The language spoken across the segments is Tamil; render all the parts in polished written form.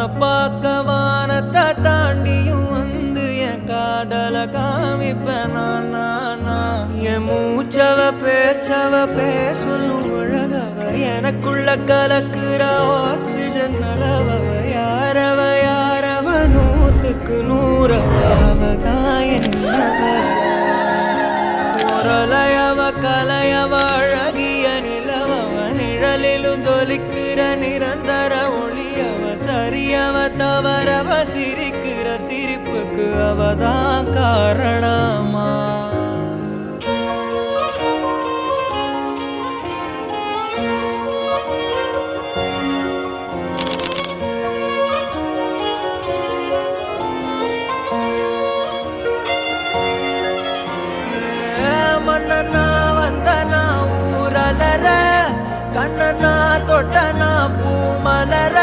உன்னை பார்க்க வானத்தை தாண்டியும் வந்து என் காதல காமிப்பேன் நான் என் மூச்சவ பேச்சவ பேசலும் அழகவ எனக்குள்ள கலக்குற ஆக்சிஜன் அளவவ யாரவ நூத்துக்கு நூறவ அவதான் என்னவளையவ கலையவ அழகிய நிலவவ நிழலிலும் ஜொலிக்கிற நிரந்தர ஒளியவ சரியவ தவறவ சிரிக்கிற சிரிப்புக்கு அவதான் காரணமா மன்னனா வந்தனா ஊரலர கண்ணனா தொட்டனா பூமலர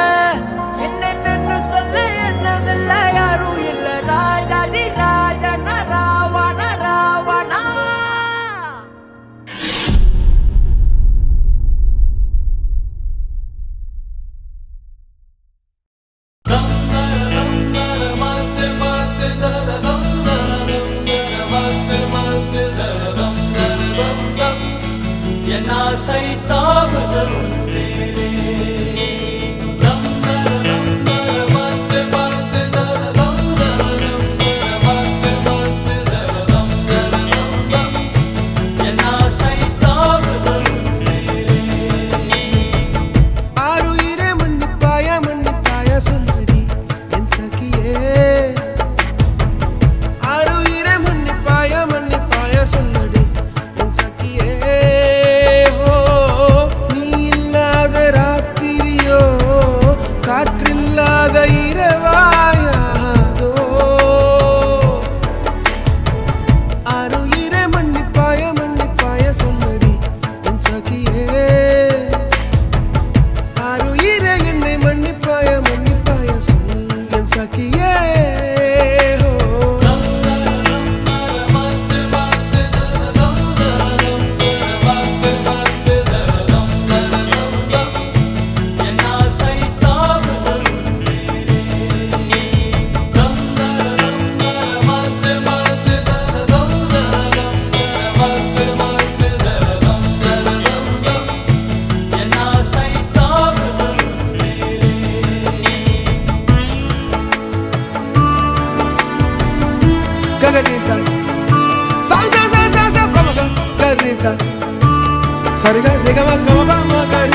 என்னென்னு சொல்ல என்னவில்ல யாரும் இல்ல ராஜாதி ராஜன ராவண ராவணா என் ஆசை தாவுது உன்மேலே என் ஆசை தாவுது உன்மேலே ஆருயிரே மன்னிப்பாய சொல்லடி என் சகியே ஆருயிரே மன்னிப்பாய சொல்லடி என் சகியே காற்றில்லாத இரவாயாதோ ஆருயிரே மன்னிப்பாய சொல்லடி என் சகியே ஆருயிரே என்னை மன்னிப்பாய சொல் என் சகியே Sorry, guys, they come up, guys.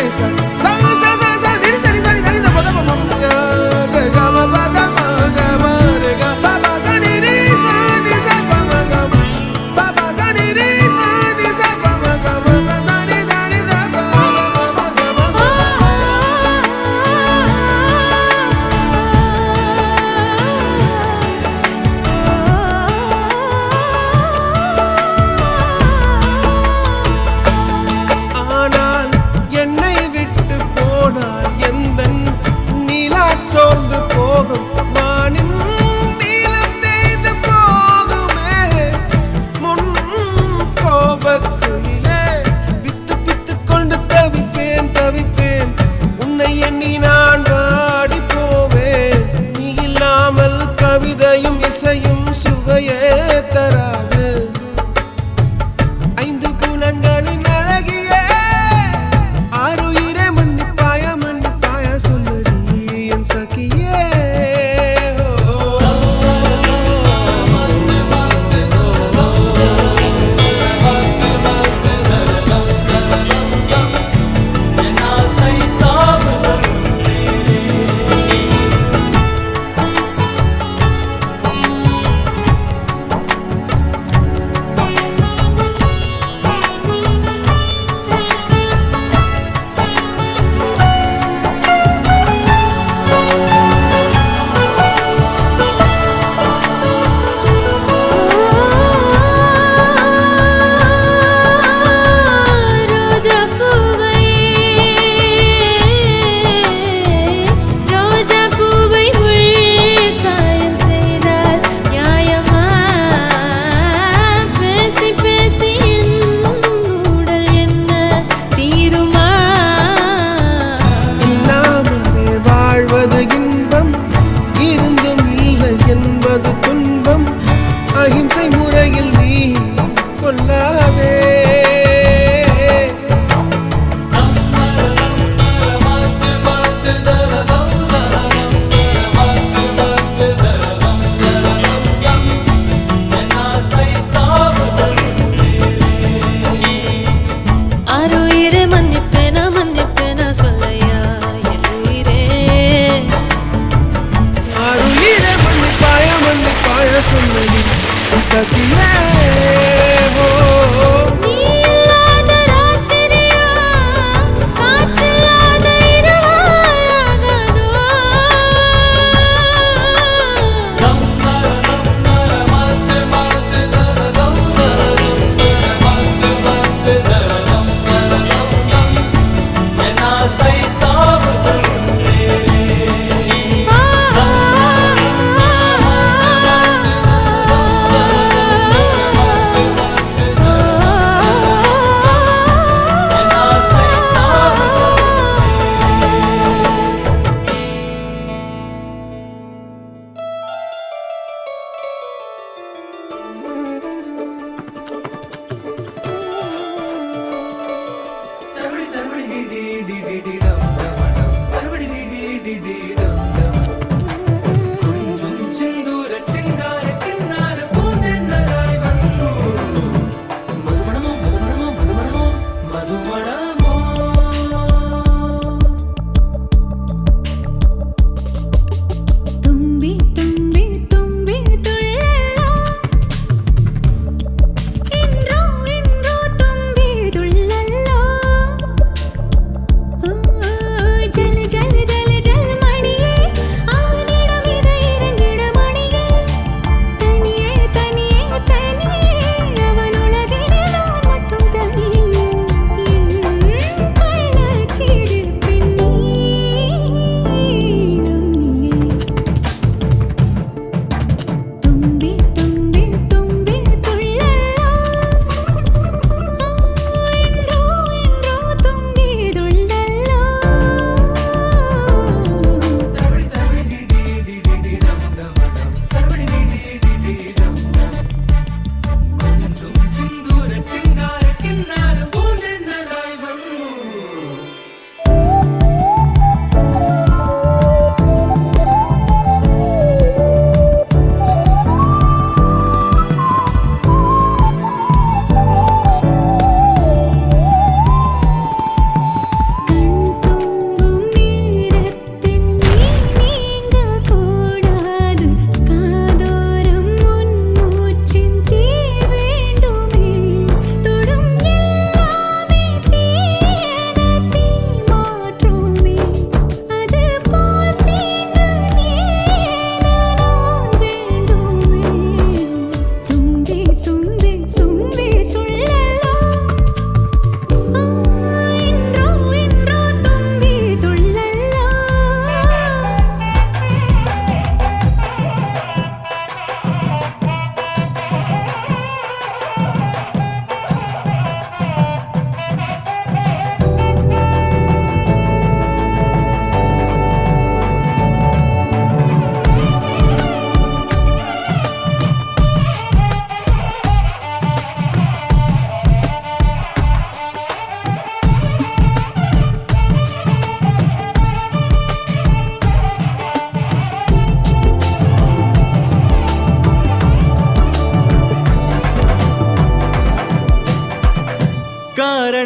சோர்ந்து போகும் வானின் நீலம் தேய்ந்து போகுமே முன் கோபக்குயிலே பித்து கொண்டு தவிப்பேன் உன்னை எண்ணி நான் வாடி போவேன் நீ இல்லாமல் கவிதையும் இசையும் சுவையே தராது ஐந்து புலன்களின் அழகியே ஆருயிரே மன்னிப்பாய சொல்லடி என் சகியே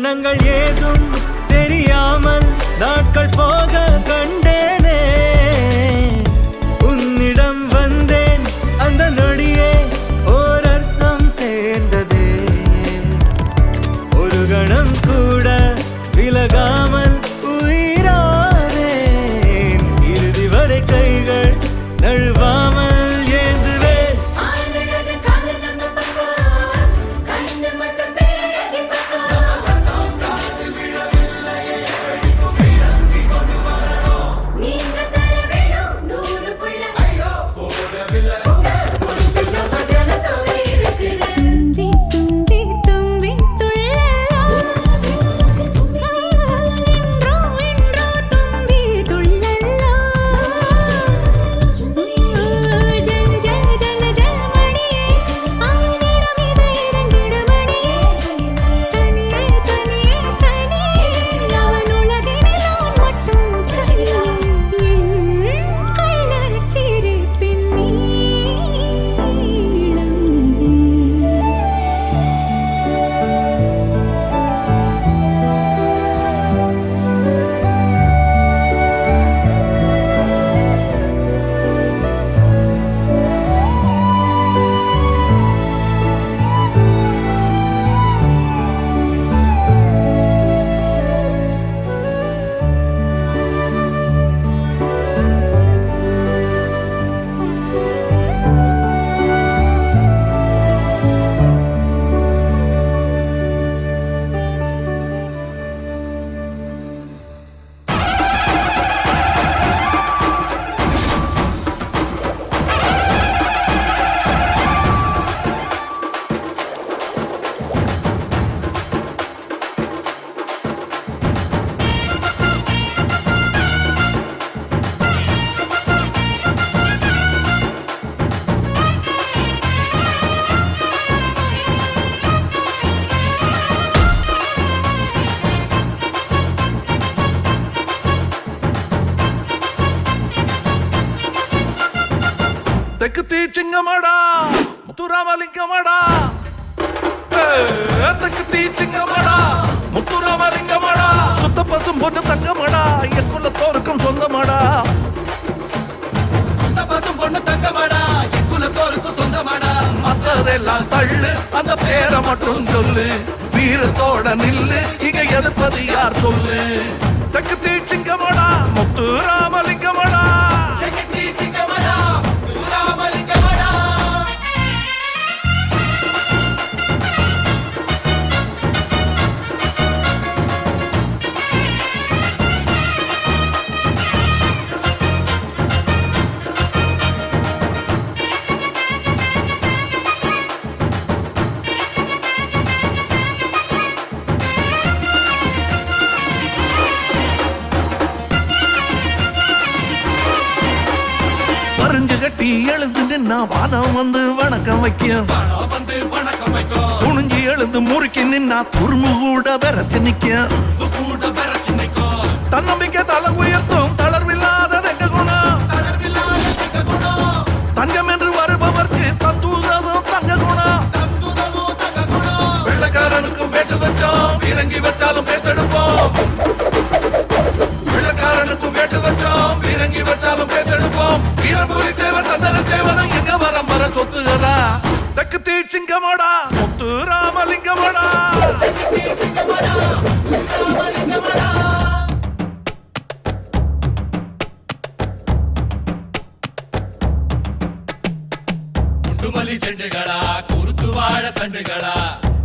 காரணங்கள் ஏதும் தெரியாமல் நாட்கள் போக கண்டேனே. உன்னிடம் வந்தேன் அந்த நொடியே ஓர் அர்த்தம் சேர்ந்ததே. ஒரு கணம் கூட விலகாமல் உயிரானேன். இறுதி வரை கைகள் நழுவாமல் தெற்கு தீச்சிங்கமாடா முத்துராமலிங்கமாடா. தெற்கு தீச்சிங்கமாடா முத்துராமலிங்கமாடா. சுத்த பசும் பொண்ணு தங்கமாடா எக்குள்ள தோருக்கும் சொந்தமாடா. சுத்த பசும் பொண்ணு தங்கமாடா எக்குள்ள தோருக்கும் சொந்தமாடா. மத்ததெல்லாம் தள்ளு அந்த பேரை மட்டும் சொல்லு. வீரத்தோட நில்லு இங்க எதிர்ப்பது யார் சொல்லு. தெற்கு தீச்சிங்கமாடா முத்துராமலிங்கமாடா. பறிஞ்சு கட்டி எழுந்து நின்னா வானம் வந்து வணக்கம் வைக்கும். துணிஞ்சு எழுந்து முறுக்கி நின்னா துரும்பு கூட விரைச்சு நிக்கும். தன்னம்பிக்கை தலை உயர்த்தும் தளர்வில்லாத எங்க குணம். தங்கம் என்று வருபவர்க்கு தந்தூதமும் தங்க குணம். வெள்ளக்காரனுக்கும் வேட்டு வச்சோம் இறங்கி வச்சாலும் பேத்தெடுப்போம். வெள்ளக்காரனுக்கும் வேட்டு வச்சோம் இறங்கி வச்சாலும் பேத்தெடுப்போம். வீரபூரி தேவர் சந்தன தேவனும் எங்க வரம் வர சொத்துகளா. தெற்கு தீச்சிங்கமாடா முத்துராமலிங்கமாடா. முண்டுமல்லி செண்டுகளா குறுத்து வாழ தண்டுகளா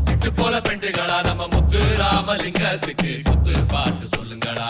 சிட்டு போல பெண்டுகளா நம்ம முத்துராமலிங்கத்துக்கு குத்து பாட்டு சொல்லுங்களா.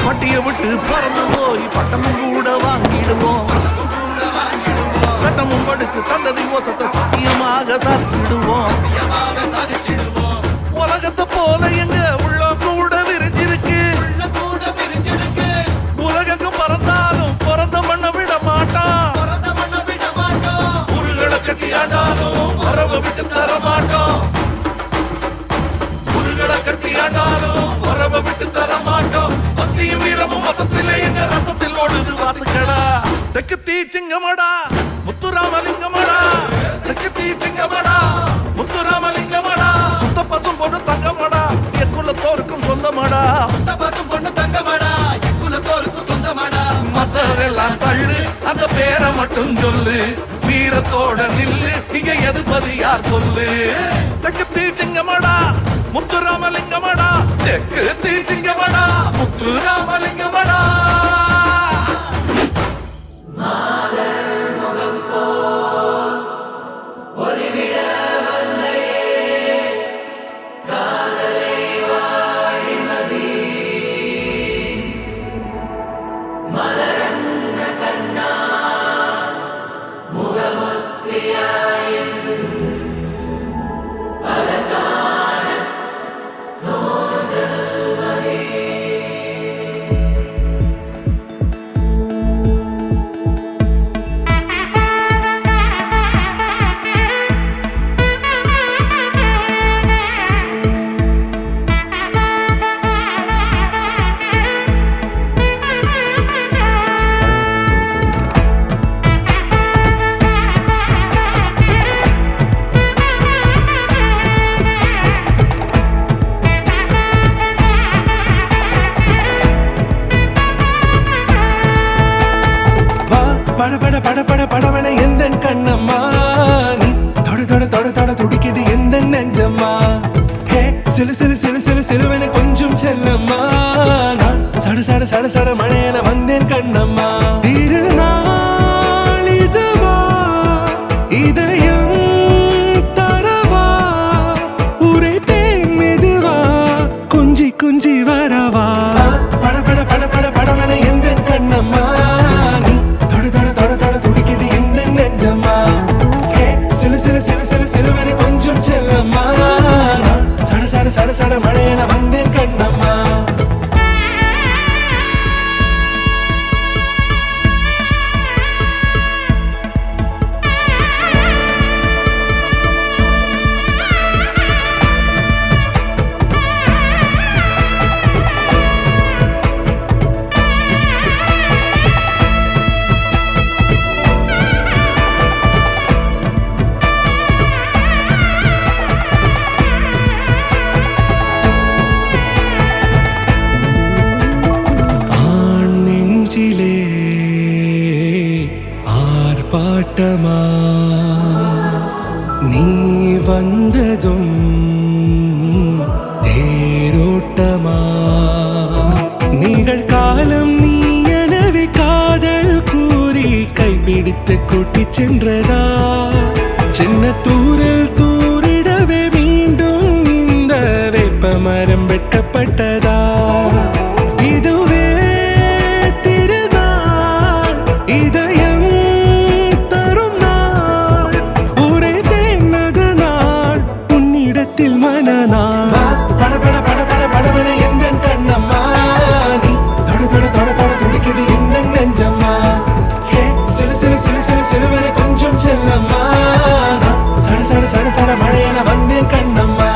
பட்டிய விட்டு பறந்து போய் பட்டமும் கூட வாங்கிடுவோம். சட்டமும் படிச்சு சந்ததி மோசத்தை சத்தியமாக சாதிச்சிடுவோம். உலகத்தை போல எங்க உள்ள கூட விரிஞ்சிருக்கு. உலகங்கும் பறந்தாலும் பிறந்த மண்ணை விட மாட்டான். உருகளை கட்டி ஆண்டாலும் வரவ விட்டு தர மாட்டோம். உருகளை கட்டி ஆண்டாலும் வரவ விட்டு தர மாட்டோம். பக்தியும் வீரமும் மொத்தத்திலே எங்க ரத்தத்தில் ஓடுது வாத்துக்கடா. தெற்கு தீ சிங்கமடா முத்துராமலிங்கமடா. தெற்கு தீ சிங்கமடா முத்துராமலிங்கமடா. சுத்த பசும் பொண்ணு தங்கமடா எக்குலத்தோருக்கும் சொந்தமடா. மத்தரெல்லாம் தள்ளு அந்த பேரை மட்டும் சொல்லு. வீரத்தோட நில்லு இங்க எதிர்ப்பது யார் சொல்லு. தெற்கு தீ சிங்கமடா முத்துராமலிங்கமடா. தெற்கு தீ சிங்கமடா முத்துராமலிங்கமடா. படவன எந்த கண்ணம்மா நீ தொட தொட தொட தொட துடிக்குது எந்த நெஞ்சம்மா. ஹே சிலு சிலு சிலு சிலு சிலுவன கொஞ்சம் செல்லம்மா. நான் சட சட சட சட மழையன வந்தேன் கண்ணம்மா. திருநாள் இதுவா இதயம் தரவா உரைத்தேன் மெதுவா குஞ்சி குஞ்சி வரவா. பட பட பட பட படவன எந்த கண்ணம்மா நீ தொட தொட தொட தொட துடிக்குது எந்த நெஞ்சம்மா. ஹே சிலு சிலு சிலு சிலு சிலுவன கொஞ்சம் செல்லம்மா. நான் சட சட சட சட மழையன வந்தேன் கண்ணம்மா. ஆர்ப்பாட்டமா நீ வந்ததும் தேரோட்டமா. நிகழ்காலம் நீ எனவே காதல் கூறி கைப்பிடித்து கூட்டிச் சென்றதா. சின்ன தூரல் தூரிடவே மீண்டும் இந்த வேப்ப மரம் வெட்டப்பட்டதா. இதுவே திருநாள் இதயம் தரும் நாள் உரைத்தேனது நாள் உன்னிடத்தில் மனநாள். பட பட பட பட படவன எந்த கண்ணம்மா நீ தொட தொட தொட தொட துடிக்குது எந்த நெஞ்சம்மா. ஹே சிலு சிலு சிலு சிலு சிலுவன கொஞ்சம் செல்லம்மா. நான் சட சட சட சட மழையன வந்தேன் கண்ணம்மா.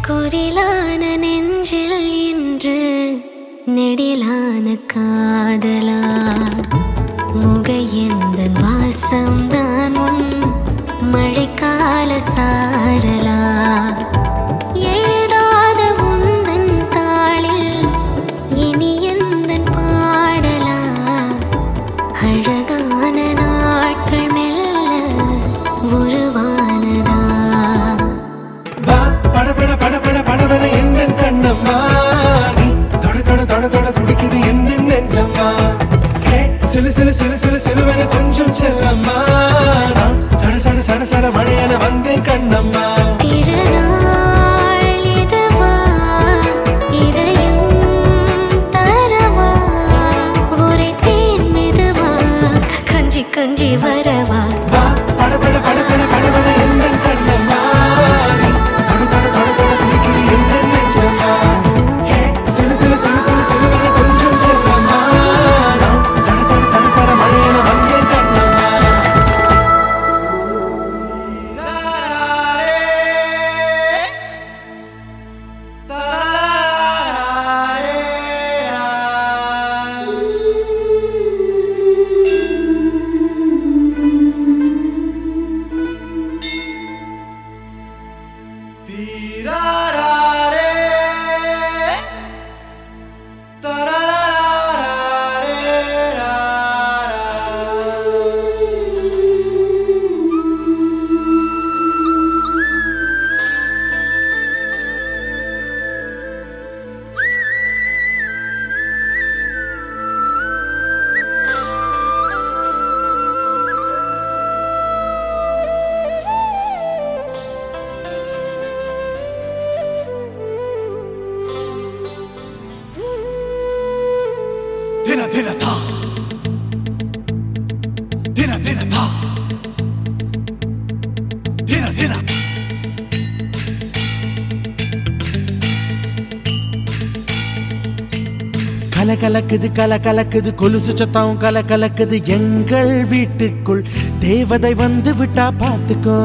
குரிலான நெஞ்சில் இன்று நெடிலான காதலா. முகையெந்தன் வாசம்தான் உன் மழைக்கால சாரலா. எழுதாத உந்தன் தாளில் இனி எந்தன் பாடலா. அழகான நாட்கள் மெல்ல உருவானதா. பட பட பட பட படவன எந்த கண்ணம்மா நீ தொட தொட தொட தொட துடிக்குது எந்த நெஞ்சம்மா. ஹே சிலு சிலு சிலு சிலு சிலுவன கொஞ்சம் செல்லம்மா. பட மழையான வந்தேன் கண்ணம்மா. திருநாள் இதுவா, இதயம் தரவா, ஒரே தேன் மெதுவா, கஞ்சி கஞ்சி வரவா. வா பட பட பட பட படபட எந்தன் கண்ணம்மா. நீ தொடு தொடு தொடு தொடு துடிக்குது எந்தன் நெஞ்சம்மா. ஹே சிலு சிலு சிலு சிலு சிலுவென கொஞ்சம் செல்லம்மா. நான் சட சட சட சட மழையான வந்தேன் கண்ணம்மா. தின தின தா தின தின தா தின தின கலகலக்குது கலகலக்குது கொலுசு சத்தம் கலகலக்குது எங்கள் வீட்டுக்குள் தேவதை வந்து விட்டா பாத்துக்கோ.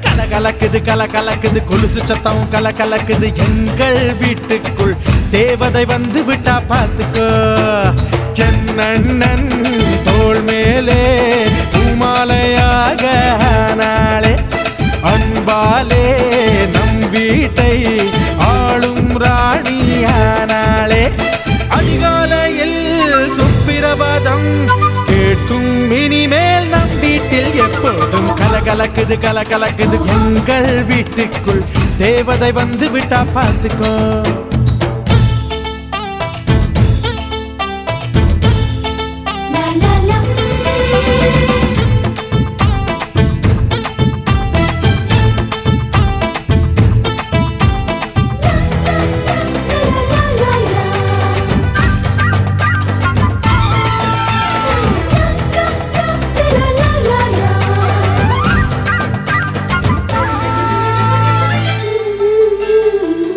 கலகலக்குது கலகலக்குது கொலுசு சத்தம் கலகலக்குது எங்கள் வீட்டுக்குள் தேவதை வந்து விட்டா பாத்துக்கோ. சென்னண்ணன் தோள் மேலே பூமாலையாக நாளே அன்பாலே நம் வீட்டை ஆளும் ராணியானாளே. அதிகாலையில் சுப்பிரபாதம் கேட்கும் இனிமேல் நம் வீட்டில் எப்போதும் கலகலக்குது கலகலக்குது எங்கள் வீட்டுக்குள் தேவதை வந்து விட்டா பார்த்துக்கோ.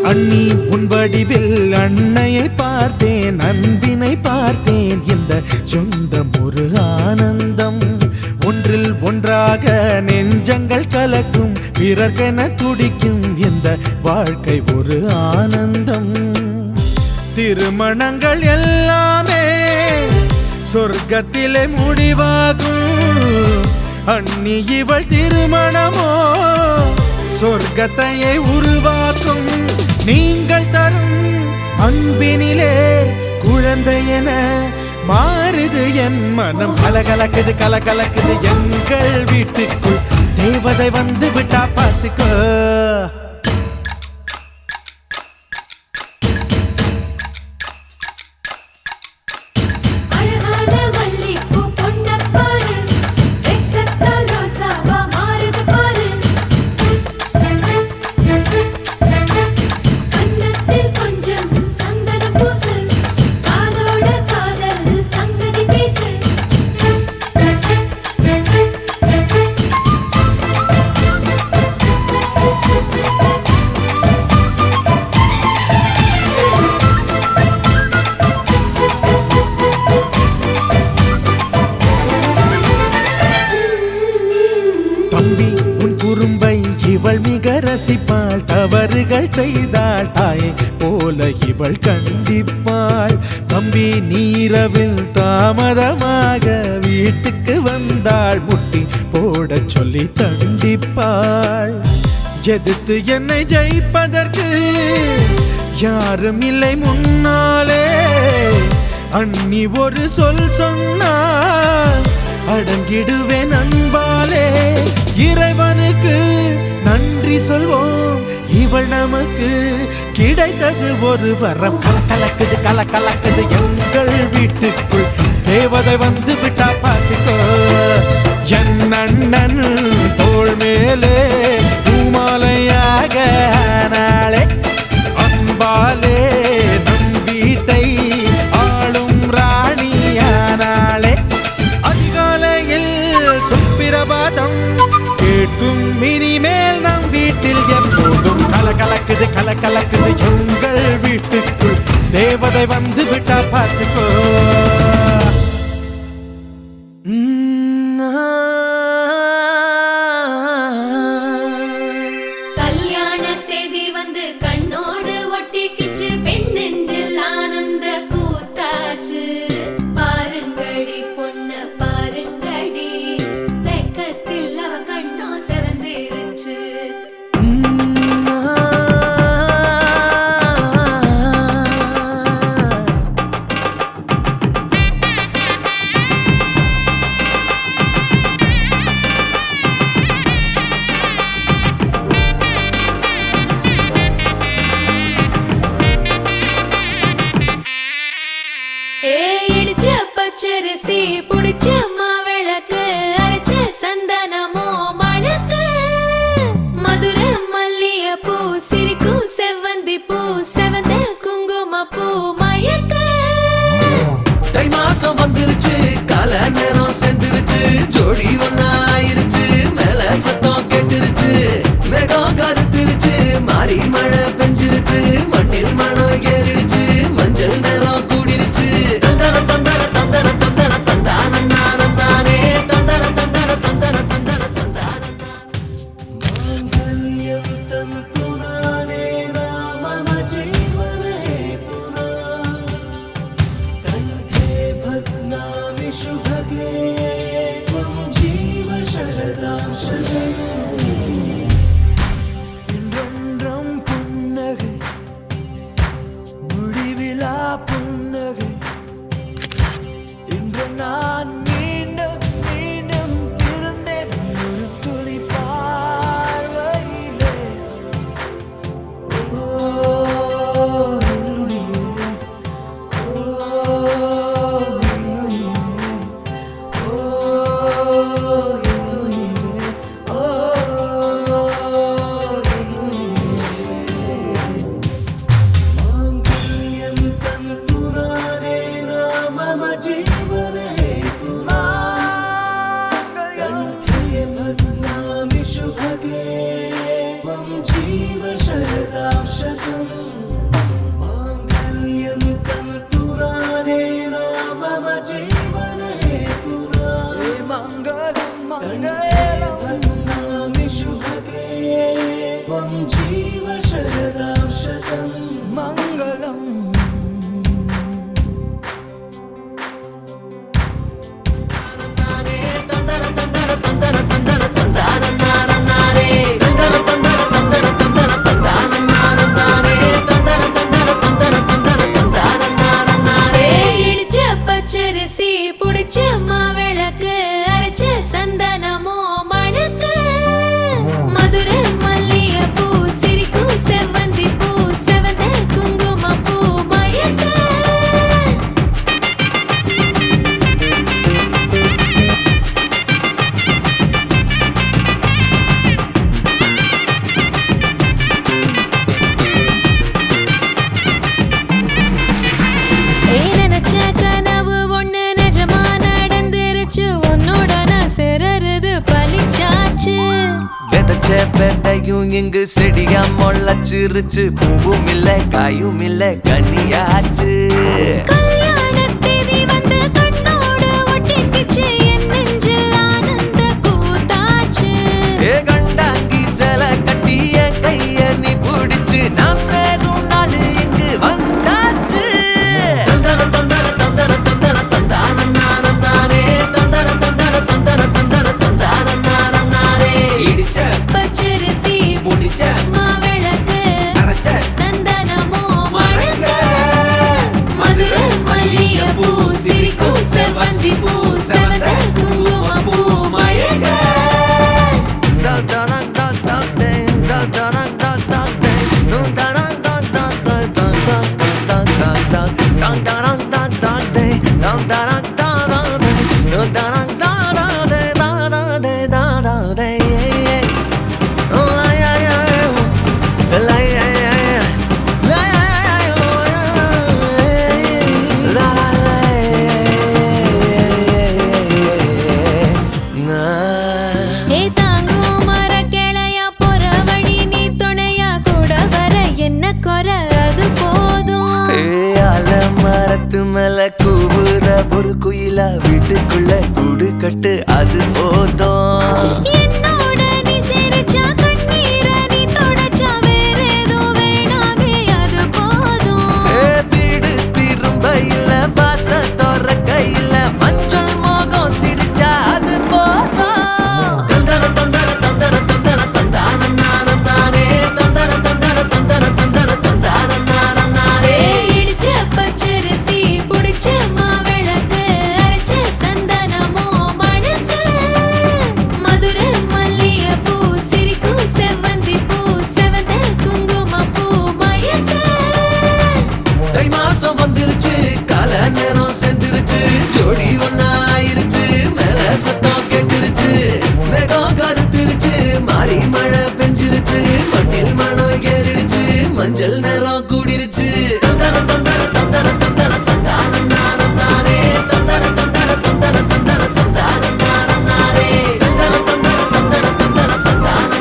அண்ணி உன் வடிவில் அன்னையை பார்த்தேன், அன்பினை பார்த்தேன். இந்த சொந்தம் ஒரு ஆனந்தம், ஒன்றில் ஒன்றாக நெஞ்சங்கள் கலக்கும், பிறர்க்கென துடிக்கும் இந்த வாழ்க்கை ஒரு ஆனந்தம். திருமணங்கள் எல்லாமே சொர்க்கத்திலே முடிவாகும். அண்ணி இவள் திருமணமோ சொர்க்கத்தையே உருவாக்கும். நீங்கள் தரும் அன்பினிலே குழந்தையென மாறுது என் மனம். கலகலக்குது கலகலக்குது எங்கள் வீட்டுக்குள் தேவதை வந்து விட்டா பார்த்துக்கோ. இவள் மிக ரசிப்பாள், தவறுகள் செய்தாள் தாயை போல இவள் கண்டிப்பாள். தம்பி நீரவில் தாமதமாக வீட்டுக்கு வந்தாள், முட்டி போட சொல்லி தண்டிப்பாள். எதிர்த்து என்னை ஜெயிப்பதற்கு யாரும் இல்லை முன்னாலே. அண்ணி ஒரு சொல் சொன்னால் அடங்கிடுவேன் அன்பாலே. இறைவனுக்கு நன்றி சொல்வோம், இவள் நமக்கு கிடைத்தது ஒரு வரம். கலக்கலக்குது கலக்கலக்குது எங்கள் வீட்டுக்குள் தேவதை வந்து விட்டா பார்த்துக்கோ. என் அண்ணன் தோள் கல கலக்குது எங்கள் வீட்டுக்குள் தேவதை வந்து விட்டா பார்த்துக்கோ கல்யாண தேதி வந்து கண்ணோடு ஒட்டிக்கிச்சு பெண் நெஞ்சில் ஆனந்த கூத்தாச்சு பாருங்கடி பொண்ண பாருங்கடி வெக்கத்தில் அவ கண்ணோ செவந்திருச்சு இடிச்ச பச்சரிசி புடிச்ச மாவிளக்கு அரைச்ச சந்தனமோ மணக்கு மதுர மல்லிய பூ சிரிக்கும் செவ்வந்தி பூ செவந்த குங்கும பூ மயக்க தை மாசம் வந்துருச்சு கால நேரம் சென்றுருச்சு ஜோடி ஒன்னாயிருச்சு மேல சத்தம் கேட்டுருச்சு மேகம் கருத்துருச்சு மாறி மழை பெஞ்சிருச்சு மண்ணில் மனம் ஏறிடுச்சு மஞ்சள் நேரம் கூடிருச்சு தந்தர தந்தர தந்தர தந்தர தந்தானே தந்தர தந்தர தந்தர தந்தர தந்தானே மாங்கல்யம் தந்துனானே ராமம ஜீவனே துனா கண்டே பத்மாமி சுபகே त्वं जीव शरदां शतम् இன்றொன்றும் புன்னகை முடிவிலா புன்னகை இன்று நான் மீண்டும் மீண்டும் பிறந்தேன் ஒரு துளி பார்வையிலே ஓ மாங்கல்யம் தந்துனானே ராமம ஜீவனே துனா கண்டே பத்மாமி சுபகே त्वं जीव शरदां शतम् माङ्गल्यं तन्तुनाने रामम जीवने तुना मङ्गलं मङ्गलं पद्मामि शुभगे त्वं जीव शरदां शतम् मङ्गलम् தந்தர தந்தர தந்தர தந்தர தந்தானே தந்தர தந்தர தந்தர தந்தர தந்தானே தந்தர தந்தர தந்தர தந்தர தந்தானே இடிச்ச பச்சரிசி புடிச்ச மாவிளக்கு அரைச்ச சந்தனமோ மணக்கு மதுர மல்லிய பூ சிரிக்கும் செவ்வந்தி பூ செவந்த குங்கும பூ மயக்க நினைச்ச கனவு ஒண்ணு நிஜமா நடந்துருச்சு உன்னோட நான் சிறருது பலிச்சாச்சு விதைச்ச விதையும் இங்கு செடியா முளைச்சிருச்சு பூவும் இல்ல காயும் இல்ல கனியாச்சு கல்யாண தேதி வந்து கண்ணோடு ஒட்டிக்கிச்சு என் நெஞ்சில் ஆனந்த கூத்தாச்சு ஏ கண்டாங்கி சில கட்டி என் கைய நீ பிடிச்சு நாம் சேரும் நாள் இங்கு வந்தாச்சு தந்தர தந்தர தந்தர தந்தர தந்தானே தந்தர தந்தர தந்தர தந்தர தந்தானே இடிச்ச பச்சரிசி முடிச்ச மாவிளக்கு அரைச்ச சந்தனமோ மணக்க மதுர மல்லிய பூ சிரிக்கும் செவ்வந்தி பூ செவந்த குங்கும பூ மயக்க மரத்து மேல கூவுற ஒரு குயிலா வீட்டுக்குள்ள கூடு கட்டு அது போதும். என்னோட நீ சிரிச்சா கண்ணீர நீ தொடச்சா வேற ஏதோ வேணாமே அது போதும். வீடு திரும்ப இல்ல வாச தோறக்க இல்ல மஞ்சள் மோகம் சிரிச்சா அது போதும். தந்தர தந்தர தந்தர தந்தர தந்தான நானே தந்தர தந்தர தந்தர தந்தர தந்தான நானே. இடிச்ச பச்சரிசி புடிச்ச மாவிளக்கு அரைச்ச சந்தனமோ மணக்கு. மதுரை மல்லிகைப்பூ சிரிக்கும் செவ்வந்தி பூ செவந்த குங்குமப்பூ மயக்க. தை மாசம் வந்துருச்சு கால நேரம் சென்றுருச்சு ஜோடி ஒன்னா ஆயிருச்சு மேல சத்தம் கெட்டுருச்சு மேகம் கருத்துருச்சு மாறி மழை பெஞ்சிருச்சு மண்ணில் மனம் ஏறிடுச்சு மஞ்சள் நேரம் கூடிருச்சு. தந்தர தந்தர தந்தர தந்தர தந்தான நானே தந்தர தந்தர தந்தர தந்தர தந்தான நானே தந்தர தந்தர தந்தர தந்தர தந்தான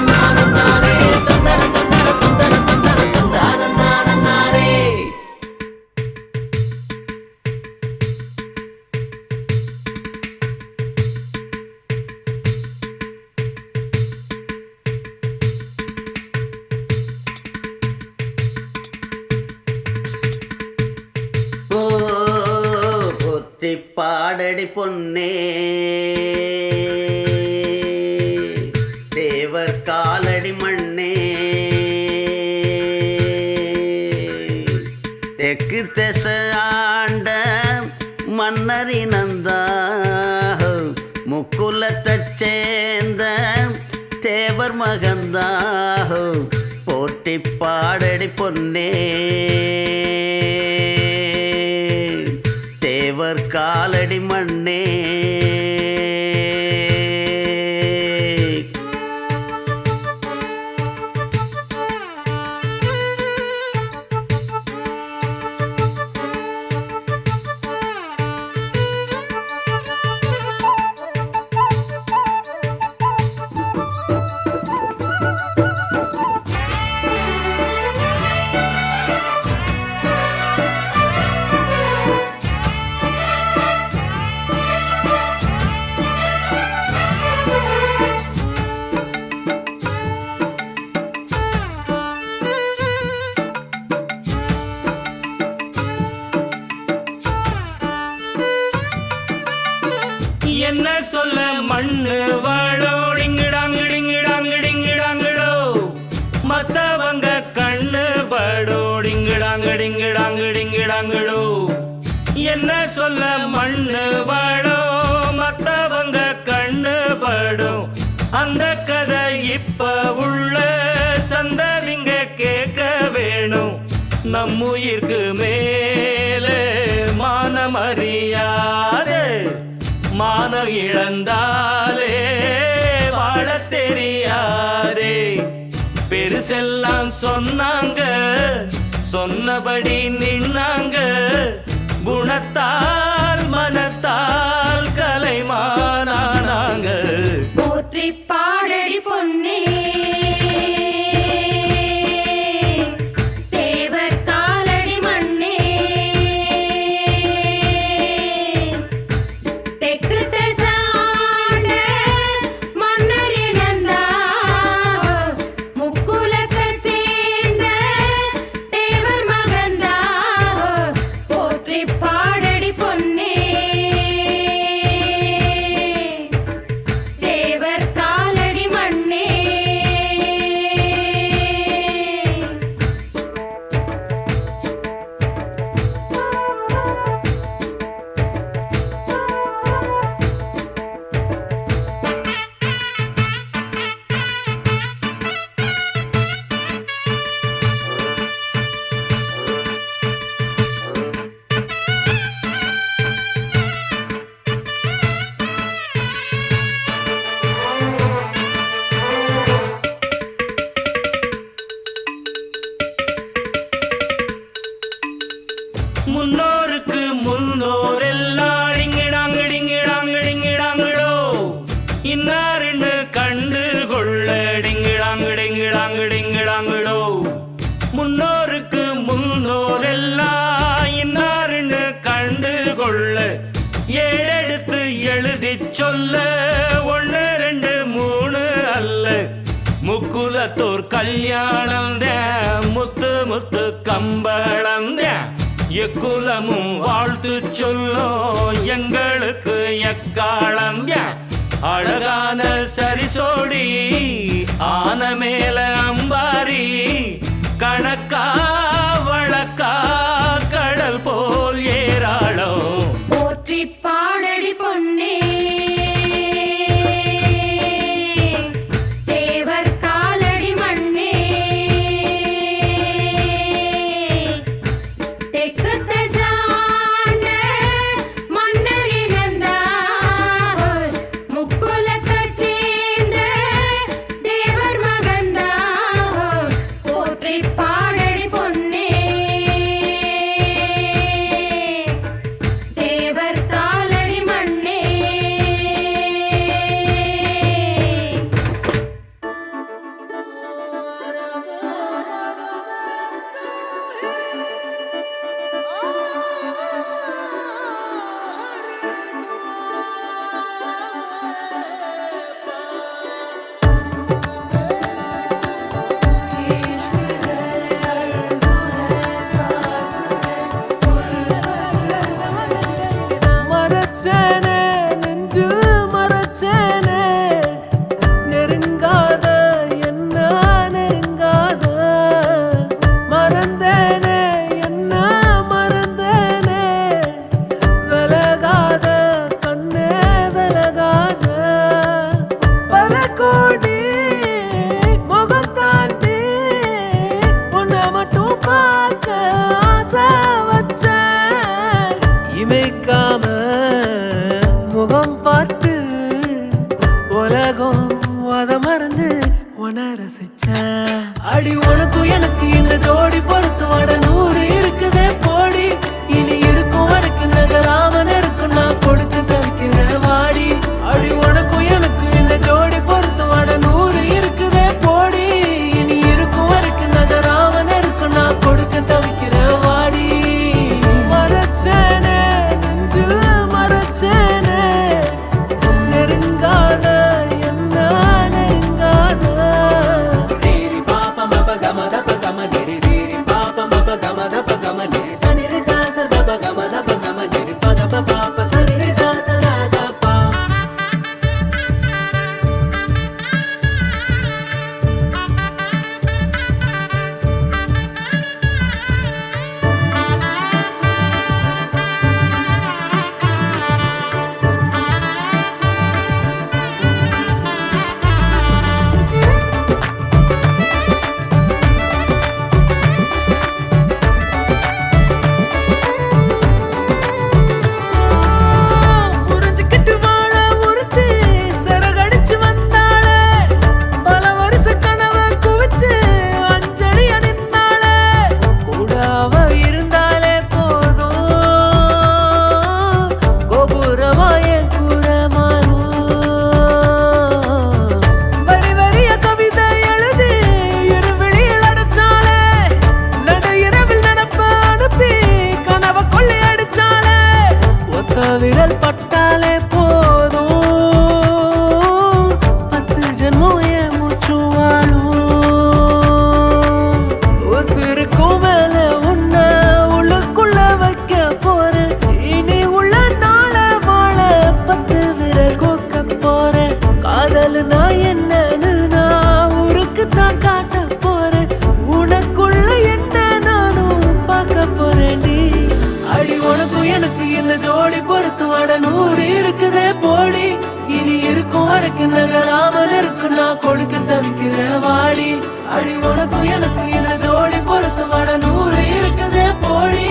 நானே தந்தர தந்தர தந்தர தந்தர தந்தான நானே. ஓ ஒத்தி பாடடி பொன்னே தேவர் காலடி மண்ணே தெற்கு திச ஆண்ட மன்னரினந்தா முக்குலத்தைச் சேர்ந்த தேவர் மகந்தா போட்டி பாடடி பொன்னே தேவர் காலடி மண்ணே. என்ன சொல்ல மண்ணு வாழோ டிங்கிடாங்கிடிங்கிடாங்கிடிங்கிடாங்கிடோ மத்தவங்க கண்ணு படோ டிங்கிடாங்கிடிங்கிடாங்கிடிங்கிடாங்கிடோ. என்ன சொல்ல மண்ணு வாழோ மத்தவங்க கண்ணு படும் அந்த கதை இப்ப உள்ள சந்ததிங்க கேட்க வேணும். நம்முயிர்க்கு மேலே மானமறியாதே மானம் இழந்தாலே வாழத் தெரியாதே. பெருசெல்லாம் சொன்னாங்க சொன்னபடி நின்னாங்க குணத்தால் மனத்தால் கலைமானாங்க. போற்றி பாடடி பொன்னே தேவர் காலடி மண்ணே. தெற்கு திசாண்ட மன்னரினந்தா முக்குலத்தைச் சேர்ந்த தேவர் மகந்தா அல்ல, ஒண்ணு ரெண்டு மூணு அல்ல, முக்குலத்தோர் கல்யாணம் முத்து முத்து கம்பளம் எக்குலமும் வாழ்த்து சொல்லும் எங்களுக்கு எக்காலம் அழகான சரிசோடி ஆன மேல அம்பாரி கணக்கா வழக்கா கடல் போல் ஏராளம் போற்றி பாடடி பொன்னே தேவர் காலடி மண்ணே தெற்கு தசாண்ட மன்னர் இனந்தார் முக்குலத்தைச் சேர்ந்த தேவர் மகந்தார் போற்றி பாடடி பொன்னே தேவர் காலடி மண்ணே மரச்சேனே நெஞ்சு மரச்சேனே நெருங்காத என்ன நெருங்காத மறந்தேனே என்ன மறந்தேனே விலகாத கண்ணே விலகாத பல கோடி முகம் தாண்டி உன்னை மட்டும் பார்க்க ஆசை வச்சேன் இமைக்காம முகம் பார்த்து உலகம் அத மறந்து உன ரசிச்சேன் அடி உனக்கும் எனக்கு இந்த ஜோடி பொறுத்து வட 100 இருக்குதே போடி இனி இருக்கும் வரைக்கும் நகராமன் இருக்கும் நான் கொடுத்து தவிக்கிறேன் வாடி அடி உனக்கும் எனக்கு இந்த ஜோடி பொறுத்து வட 100 இருக்குதே போடி இனி இருக்கும் வரைக்கும் நகராமன் இருக்கும் நான் கொடுக்க தவிக்கிறேன் வாடி மரச்சேனே நெஞ்சு மரச்சேனே நெருங்காத என்ன நெருங்காத ரீரி பாப்ப மப கமத ப கம திரி ரீரி பாப்ப மப கமத ப கம திரி சனிரி சாச பப கமத ப கம திரி பத ப பாப்ப சனிரி சாச தாத பா புரிஞ்சுக்கிட்டு வாழ ஒருத்தி சிறகடிச்சு வந்தாளே பல வருஷ கனவை குவிச்சு அஞ்சலிய நின்னாளே கூட அவ இருந்தாலே போதும் கோபுரமா என் கூற மாறும் வரி வரிய கவிதை எழுதி இருவிழியில் அடைச்சாளே நடு இரவில் நடப்ப அனுப்பி கனவை கொள்ளை அடிச்சாளே ஒத்த விரல் பட்டாலே போதும் 10 ஜென்மம் என் மூச்சு வாழும் உசுருக்கும் மேல உன்னை உள்ளுக்குள்ள வைக்க போறேன் இனி உள்ள நாள வாழ 10 விரல் கோக்க போறேன் காதல் நான் என்னன்னு நான் ஊருக்கு தான் காட்ட போறேன் உனக்குள்ள என்ன நானும் பார்க்க போறேன்டி அடி உனக்கும் எனக்கு இந்த ஜோடி பொறுத்து வட 100 இருக்குதே போடி இனி இருக்கும் வரைக்கும் நகராமல் இருக்கு நான் கொடுக்க தவிக்கிறேன் வாடி அடி உனக்கும் எனக்கு இந்த ஜோடி பொறுத்து வட 100 இருக்குதே போடி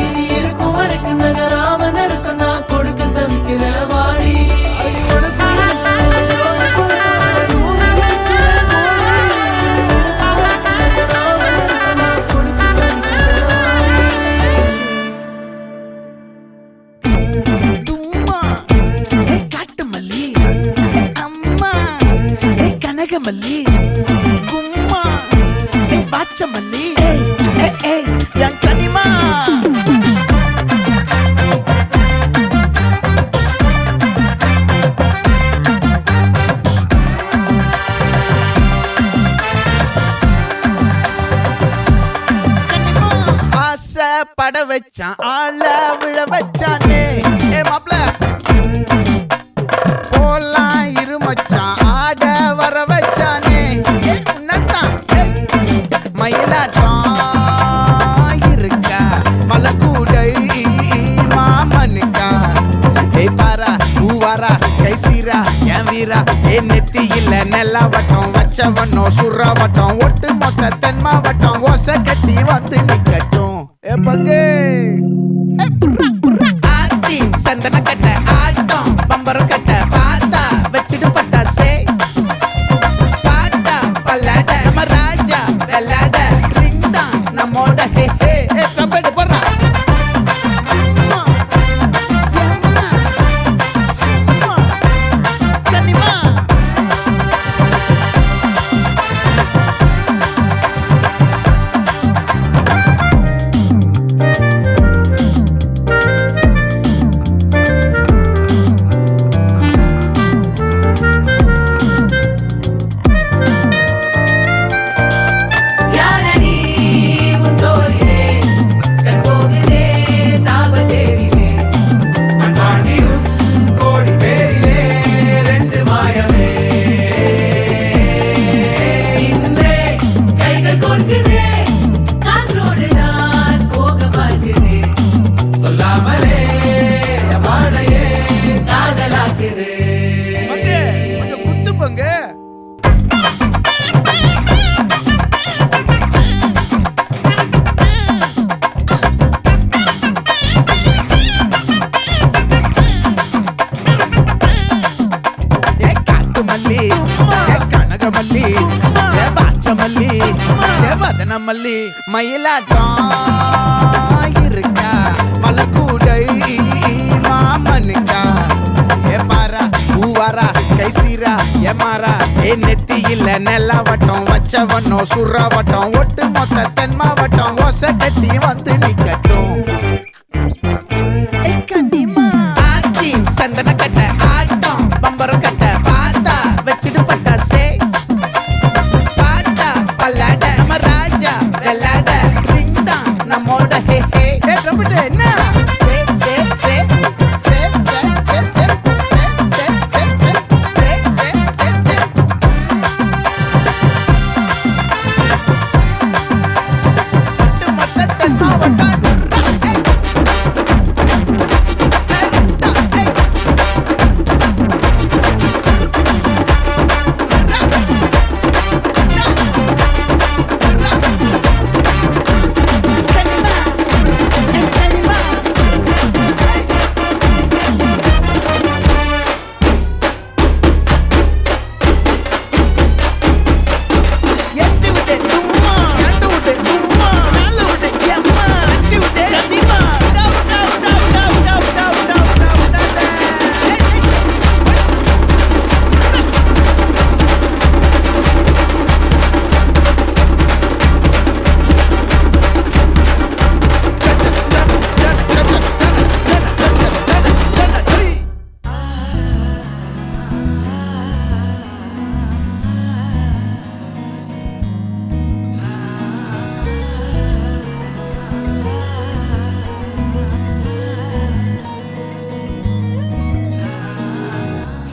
இனி இருக்கும் வரைக்கும் நகராமல் இருக்கு நான் கொடுக்க தவிக்கிறேன் வாடி அடி உனக்கும் எனக்கு இந்த ஜோடி பொறுத்து வட 100 இருக்குதே போடி, நகராமல் இருக்கு நான் கொடுக்க தவிக்கிறேன் வாடி. தும்மா ஏ காட்டு மல்லி ஏ அம்மா ஏ கனகமல்லி கும்மா ஏ பாச்ச மல்லி ஏ என் கனிமா மச்சான் ஆள விழ வச்சானே ஏ மாப்ள போலாம் இரு மச்சான் ஆட வர வச்சானே ஏ உன்னதான் மயிலாட்டம் இருக்கா மலக்கூடை மாமனுக்கா ஏய் பாரா ஊவாரா கைசீரா என் வீரா ஏ நெத்தி இல்ல நெல்லா வட்டம் வச்சவனோ சுறா வட்டம் ஒட்டு மொத்த தென் மாவட்டம் ஓசை கட்டி வந்து நிக்கட்டும் ஏ பங்கே ஆத்தி சந்தன கட்ட ஆட்டம் பம்பரம் கட்ட பார்த்தா வச்சிட்டு பட்டாசே பாட்டா பல்லாட நம்ம ராஜா வெள்ளாட ரிங் தான் நம்மோட ஹே ஹே ஏ கபடி போடுறா மல்லி மயிலாட்டம் இருக்கா மலக்கூடை மாமனுக்கா ஏ பாரா ஊவாரா கைசீரா ஏ மாறா ஏ நெத்தி இல்ல நெல்லா வட்டம் வச்சவனோ சுறா வட்டம் ஒட்டு மொத்த தென் மாவட்டம் ஓசை கட்டி வந்து நிக்கட்டும் ஆச்சி சந்தன கட்ட ஆட்டம் பம்பரம் கட்ட பார்த்தா வச்சிட்டு பட்டாசே பாட்டா பல்லாட நம்ம ராஜா வெள்ளாட ரிங் தான் நம்மோட ஹே ஹே ஏ ட்ரம்பட் என்ன சே சே சே சே சே சே சே சே சே சே சே சே சே சுட்டு மொத்த தென் மாவட்டம்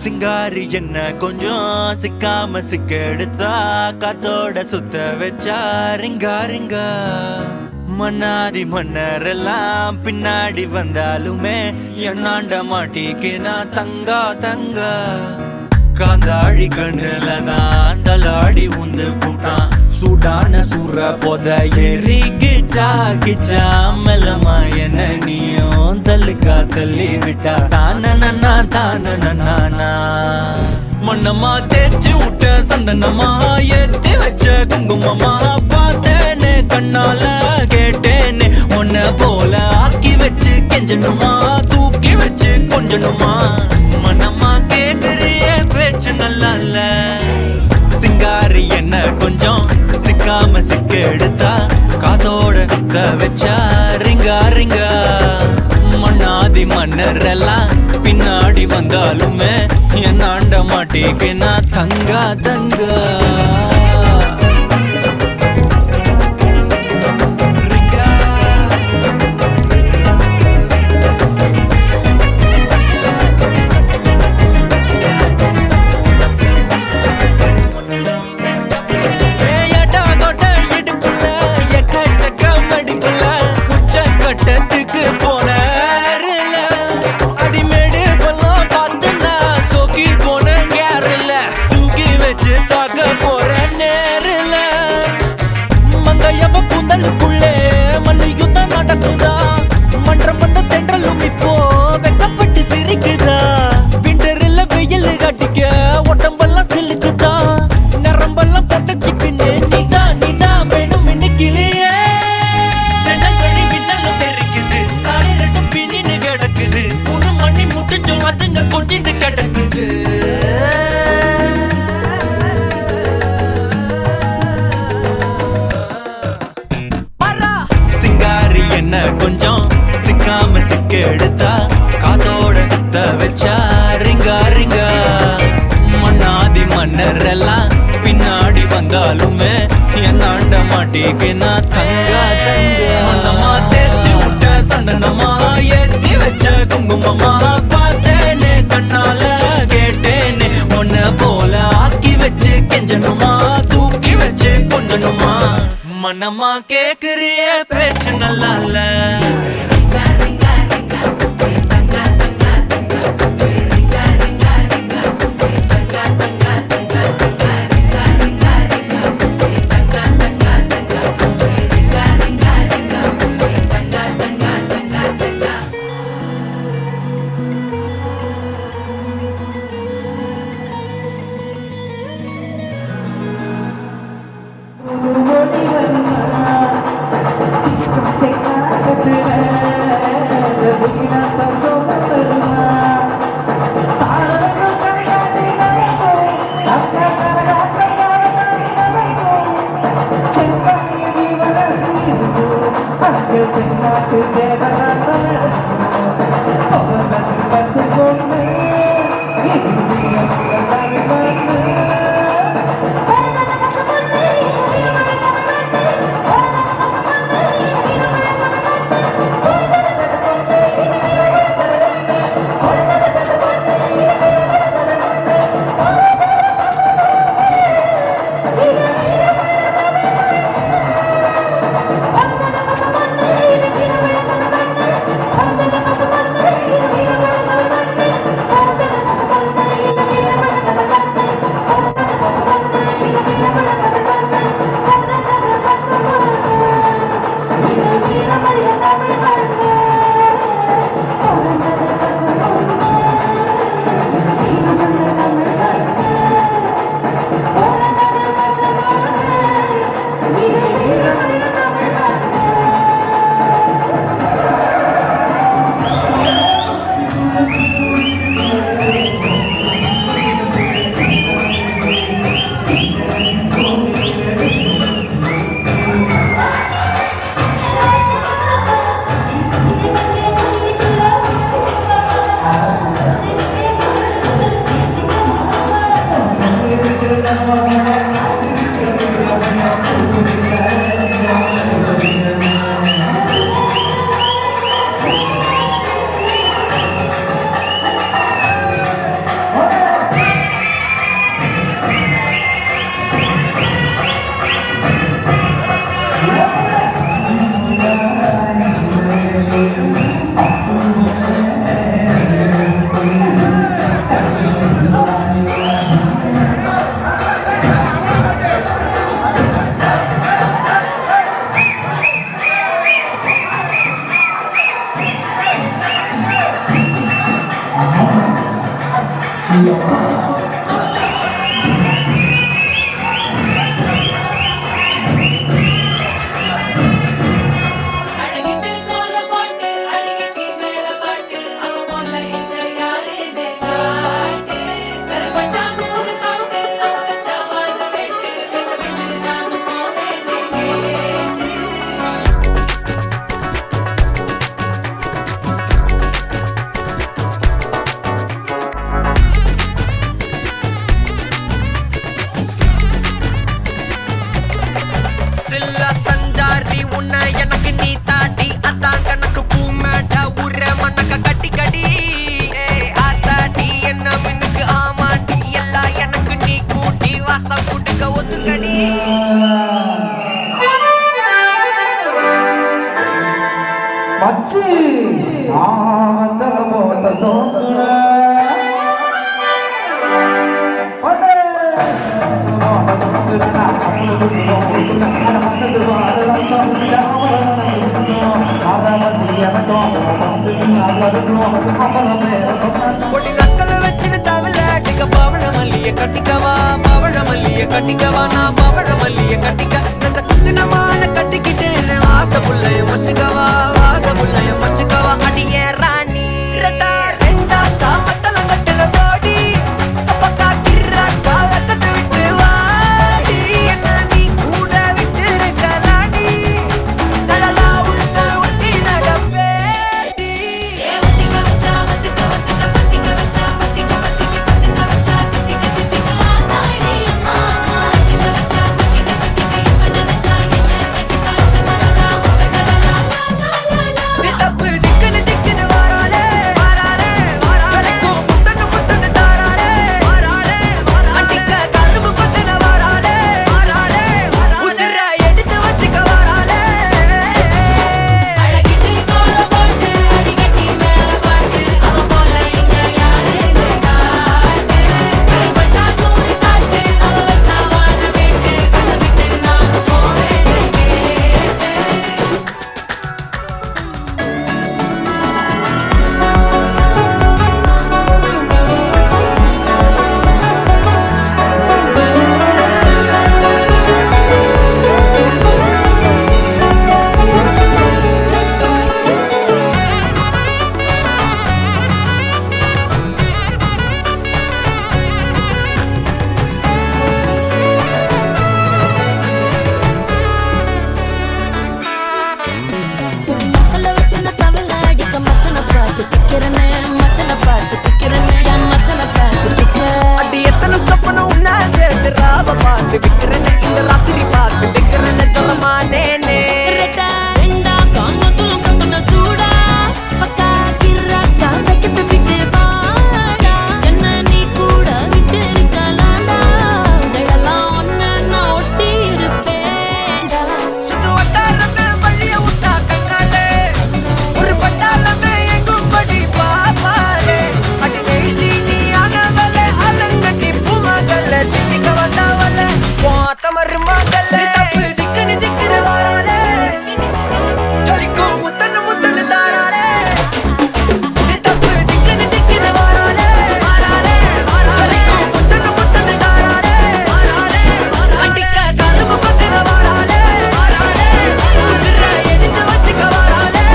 சிங்காரி என்ன கொஞ்சம் சிக்காம சிக்க எடுத்தா காத்தோட சுத்த வச்சா ரிங்கா ரிங்கா மன்னாதி மன்னர் எல்லாம் பின்னாடி வந்தாலுமே என்னாண்ட மாட்டிக்கு நான் தங்கா தங்கா காந்தாழி கண்ணுல தான் தலாடி உந்து போட்டான் சூடான சூற போத எரிக்கிச்சா கிச்சா மெல்லமா என்ன நீயும் தள்ளுக்கா தள்ளி விட்டா தானனா தானனா மண்ணம்மா தேய்ச்சி விட்ட சந்தனமா ஏத்தி வச்ச குங்குமமா பார்த்தேனே கண்ணால கேட்டேனே உன்ன போல ஆக்கி வச்சு கெஞ்சணுமா தூக்கி வச்சு கொஞ்சணுமா மனமா கேக்குறிய பேச்சு நல்லா இல்ல சிங்காரி என்ன கொஞ்சம் சிக்காம சிக்க எடுத்தா காதோட சுத்த வச்சா ரிங்கா ரிங்கா மண்ணாதி மன்னர் எல்லாம் பின்னாடி வந்தாலுமே என்னாண்ட மாட்டேக்கு நான் தங்கா தங்கா ரிங்கா பந்தலுக்குள்ளே மல்யுத்தம் நடக்குதா மன்றம் வந்த தென்றலும் இப்போ வெக்கப்பட்டு சிரிக்குதா விண்டரில் வெயில் காட்டிக்க உடம்பெல்லாம் சிலுக்குதா நரம்பெல்லாம் போட்ட சிக்குன்னு நீதான் வேணும் இன்னைக்கிலேயே ஜனங்கடி விண்ணலும் தெரிக்குது காலை ரெண்டு பின்னின்னு கிடக்குது 3 மணி முட்டிச்சும் அதுங்க கொஞ்சின்னு கிடக்குது சிங்காரி என்ன கொஞ்சம் சிக்காம சிக்க எடுத்தா காதோட சுத்த வச்சா ரிங்கா ரிங்கா மன்னாதி மன்னர் எல்லாம் பின்னாடி வந்தாலுமே என்னாண்ட மாட்டிக்கினா தங்கா தங்க மன்னமா தேய்ச்சி விட்ட சந்தனமா ஏத்தி வச்ச குங்குமமா பார்த்தேனே கண்ணால கேட்டேனே உன்ன போல ஆக்கி வச்சு கெஞ்சணுமா தூக்கி வச்சு கொஞ்சணுமா மனமா கேக்குறிய பேச்சு நல்லா இல்ல மச்சி ஆவந்தல போட்ட சோதர ஒடே போட்ட சோதர நான் அப்புறம் வந்து வந்தது வாரலாம் பொடி நக்கல வச்சிரு தவள அடிக்க பவழ மல்லிய கட்டிக்கவா பவழ மல்லிய கட்டிக்கவா நான் பவழ மல்லிய கட்டிக்க நஞ்ச குத்துனமான கட்டிக்கிட்டு வாச புள்ளைய வச்சுக்கவா வாச புள்ளைய வச்சுக்கவா அடியே ராணி ரெண்டா ரெண்டா தாமத்தல கட்டல ஜோடி அப்பக்கா கிராக்கா வெக்கத்தை விட்டு வாடி என்ன நீ கூட விட்டு இருக்கலாடி நலலா உன்ன ஒட்டி நடப்பேடி சித்தப்பு சிக்கனு சிக்கனு வாராளே வாராளே வாராளே முத்தன முத்தன தாராளே வாராளே வாராளே அடிக்க கரும்பு கொத்தன வாராளே வாராளே வாராளே உசிர எடுத்து வச்சுக்க வாராளே அழகிட்டு கோல போட்டு அடிகட்டி மேல பாட்டு அவ போல இங்க யாருன்னு காட்டு கருப்பட்டா நூறு காட்டு அவ வச்சா வாழ வேட்டு கசவிட்டு நானும் போவேன் பொடி நக்கல வச்சுன தவள அடிக்க மச்சன பார்த்து திக்கிறனே மச்சன பார்த்து திக்கிறனே என் மச்சன பார்த்து திக்கிற அடி எத்தனை சொப்பன உன்னா சேர்த்து ராவ பார்த்து விக்கிறேன்னு இந்த ராத்திரி பார்த்து விக்கிறேன்னு சொல்லமானேனே ரெட்டா ரெண்டா காமத்துல கட்டன சூடா பக்கா கிராக்கா வெக்கத்தை விட்டு வாடா என்ன நீ கூட விட்டு இருக்கலாடா நிழலாம் ஒன்ன நான் ஒட்டி இருப்பேன்டா சுத்து வட்டாரமே வழிய விட்டா கண்ணாலே ஒரு பட்டாளமே எங்கும் படி பாப்பாலே அடி நெய்சி நீ ஆனவளே அலங்கட்டி பூமகள தித்திக்க வந்தவளே போத்த மருமகளே சித்தப்பு சிக்கனு சிக்கனு வாராளே ஜொலிக்கும் முத்தன முத்தன தாராளே சித்தப்பு சிக்கனு சிக்கனு வாராளே வாராளே வாராளே ஜொலிக்கும் முத்தன முத்தன தாராளே வாராளே வாராளே அடிக்க கரும்பு கொத்தன வாராளே வாராளே உசிர எடுத்து வச்சுக்க வாராளே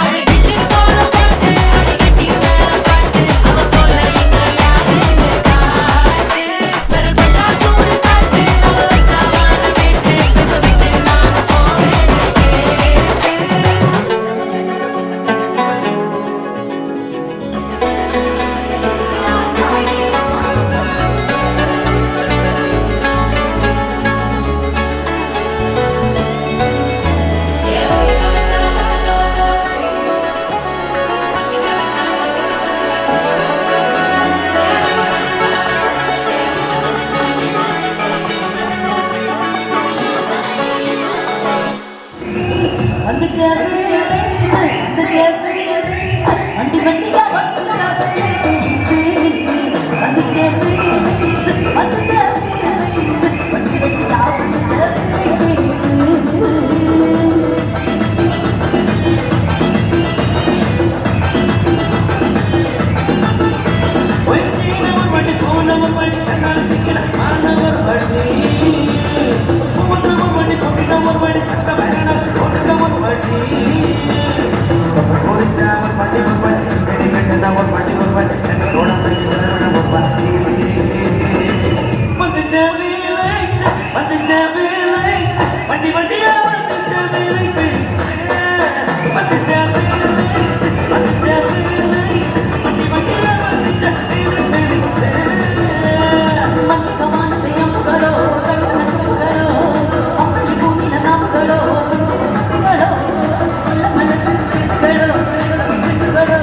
அழகிட்டு கோல போட்டு அடிகட்டி மேல பாட்டு அவ போல இங்க யாருன்னு காட்டு விரல் பட்டா நூறு காட்டு அவ வச்சா வாழ வேட்டு கசவிட்டு நானும் போவேன் வண்டி வண்டியா வண்டி வண்டியா மல்லிகவானத்தை அம்புகளோ கழுவன துப்புகளோ அம்பளி பூனில நாப்புகளோ சிறுகளோ முள்ள மலர் சிறுகளோ சிறுகளோ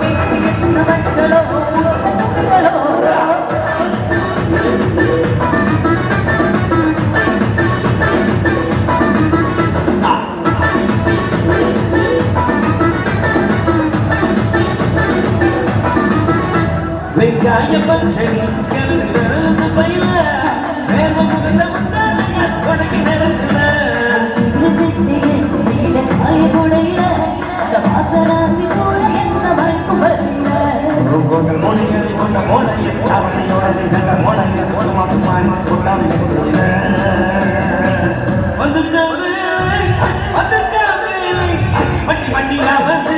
கேட்டு எட்டுன வட்டுகளோ துப்புகளோ வெங்காய பச்சடி கருது பையில வேற முகந்த முந்தானைய கொடக்கி நிறத்துல நீல காய கூடையில வாச ராசி போல என்ன மயக்கும் வரல கொண்ட மோனையில் கொண்ட மோனையில் அவனையோட சங்க மோனையில் ஒரு மாசம் மாறி கொண்டாடி வந்து வண்டி வண்டியா வந்து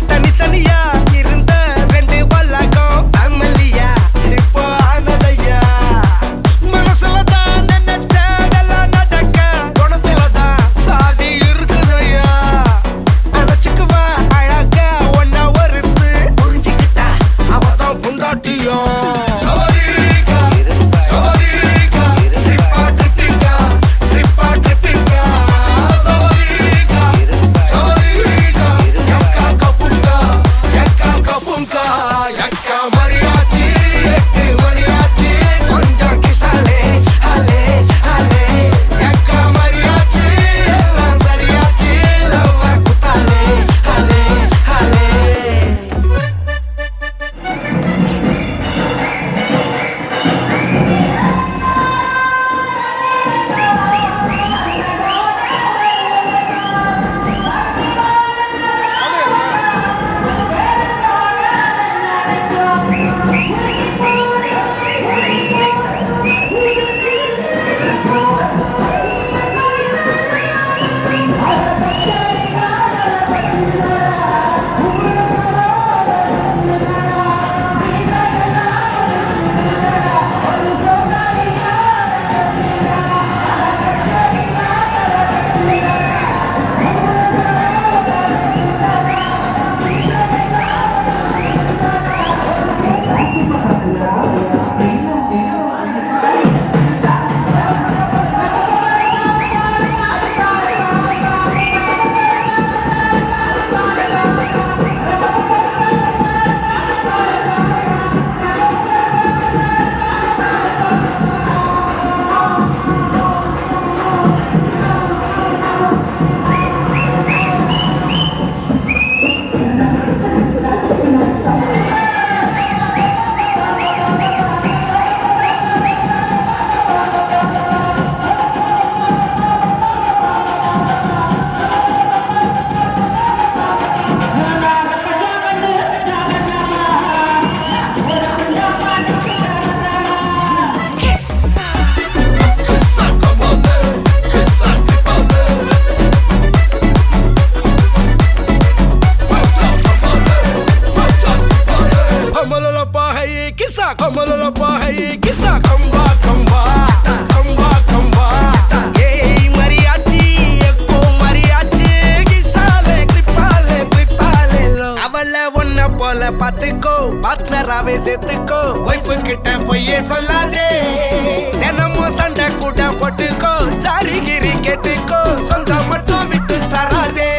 தனித்தனியா இருந்த ரெண்டு வல்லகம் பாட்டியம் சவரிகா சவரிகா ட்ரிப்பா ட்ரிப்பிகா ட்ரிப்பா ட்ரிப்பிகா சவரிகா சவரிகா யக்கா கபுங்கா யக்கா மரியாச்சி 8 மணியாச்சி கொஞ்சம் கிசாலே ஹலே ஹலே யக்கா மரியாச்சி எல்லாம் சரியாச்சி லவ்வ குத்தாலே ஹலே ஹலே கமலப்பா ஹை கிசா கம்பா கம்பா கம்பா கம்பா ஏய் மரியாச்சி எக்கோ மரியாச்சி கிசாலே கிரிப்பாலே கிரிப்பாலே லோ அவள ஒன்ன போல பாத்துக்கோ பார்ட்னராவே சேர்த்துக்கோ வைஃப் கிட்ட பொய்யே சொல்லாதே தினமும் சண்டை கூட போட்டுக்கோ சாரிகிரி கேட்டுக்கோ சொந்தம் மட்டும் விட்டு தராதே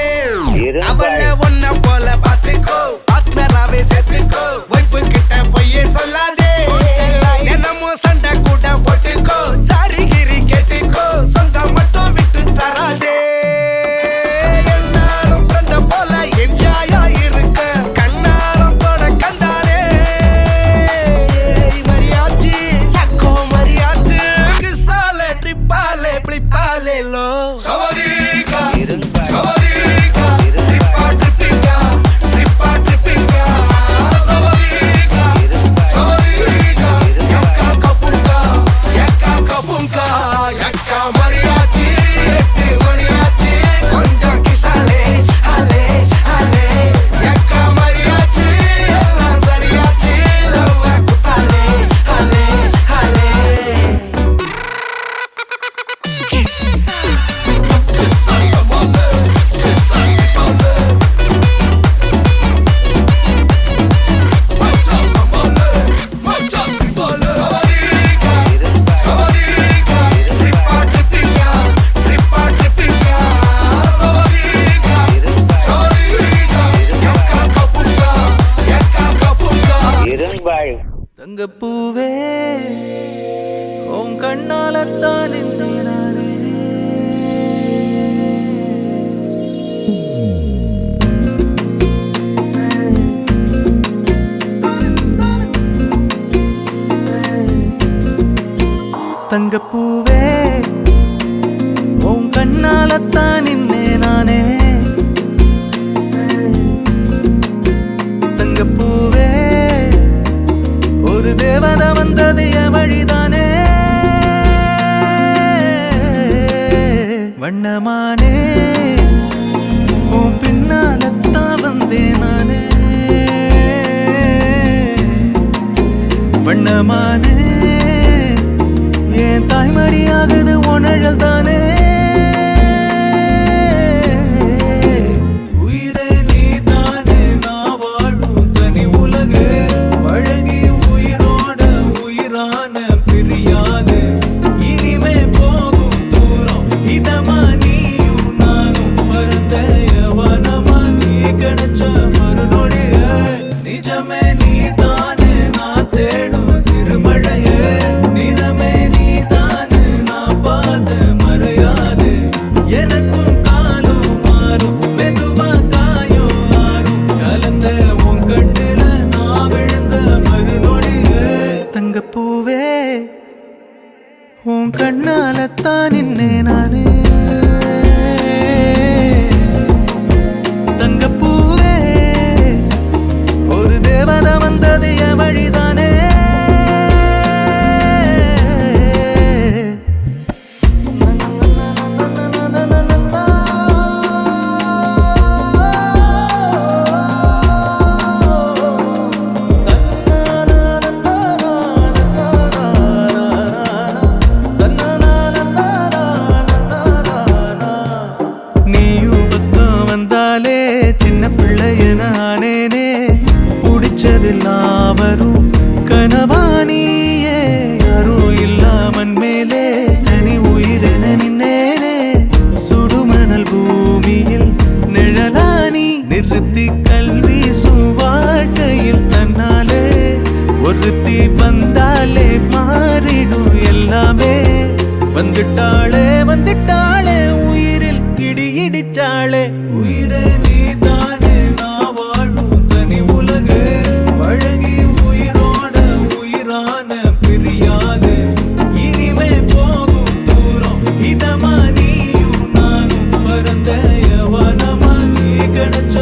அவள ஒன்ன போல பாத்துக்கோ பார்ட்னராவே சேர்த்துக்கோ வைஃப் கிட்ட பொய்யே சொல்லாதே தினமும் சண்டை கூட போட்டுக்கோ சாரிகிரி கேட்டுக்கோ சொந்தம் மட்டும் விட்டு தராதே எல்லாரும் ஃப்ரெண்ட போல என்ஜாயா இருக்க கண்ணாரம் தொட கண்டாரே மரியாச்சி சக்கோ மரியாச்சி கிசாலே ட்ரிப்பாலே பிளிப்பாலே லோ சவரிகா சவரிகா ட்ரிப்பா ட்ரிப்பிகா ட்ரிப்பா ட்ரிப்பிகா சவரிகா சவரிகா யக்கா கபுங்கா யக்கா மரியாச்சி 8 மணியாச்சி கொஞ்சம் கிசாலே ஹலே ஹலே யக்கா மரியாச்சி எல்லாம் சரியாச்சி லவ்வ குத்தாலே ஹலே ஹலே கிசா கிசா கமாலே கிசா கமாலே மச்சா கமாலே மச்சா கமாலே சவரிகா ட்ரிப்பா ட்ரிப்பிகா ட்ரிப்பா ட்ரிப்பிகா சவரிகா சவரிகா யக்கா கபுங்கா தங்கப்பூவே உன் கண்ணாலத்தான் நானே தங்கப்பூவே உன் கண்ணாலத்தான் நானே தங்கப்பூவே ஒரு தேவதை வந்தது என் வழிதானே வண்ணமானே உன் பின்னாலத்தான் வந்தேன் நானே வண்ணமானே என் தாய்மடியாகுது உணழல் தானே உயிரே நீ தானே நான் வாழும் தனி உலகு பழகி தங்கப்பூவே உன் கண்ணாலத்தான் நின்னே நானு தங்கப்பூவே ஒரு தேவதை வந்தது என் வழிதானே வரும் கனவானியே யாரும் இல்லாமன் மேலே தனி உயிரென நின்னேனே சுடுமணல் பூமியில் நிழலானி நிறுத்தி கல்வி வாழ்க்கையில் தன்னாலே ஒருத்தி வந்தாலே மாறிடும் எல்லாமே வந்துட்டாளே வந்துட்டாளே உயிரில் இடி இடிச்சாளே உயிரே நீதானே நான் வாழும் தனி உலகு பழகி உயிரோட உயிரான பிரியாது இனிமே போகும் தூரம் இதமா நீயும் நானும் பரந்த யவனமா நீ கிடைச்ச